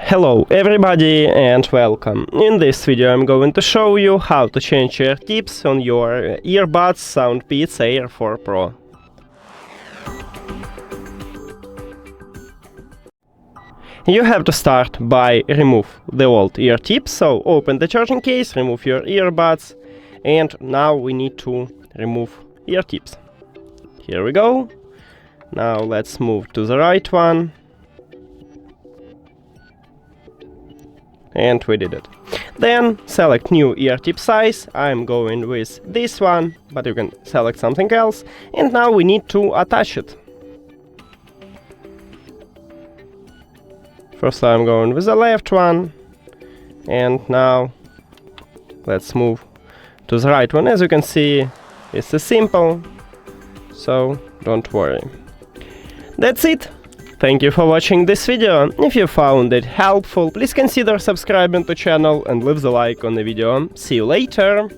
Hello everybody and welcome. In this video I'm going to show you how to change ear tips on your earbuds SOUNDPEATS AIR 4 Pro. You have to start by remove the old ear tips, so open the charging case, remove your earbuds, and now we need to remove ear tips. Here we go. Now let's move to the right one. And we did it. Then select new ear tip size. I'm going with this one, but you can select something else. And now we need to attach it. First I'm going with the left one, and now let's move to the right one. As you can see, it's simple, so don't worry. That's it. Thank you for watching this video. If you found it helpful, please consider subscribing to the channel and leave the like on the video. See you later!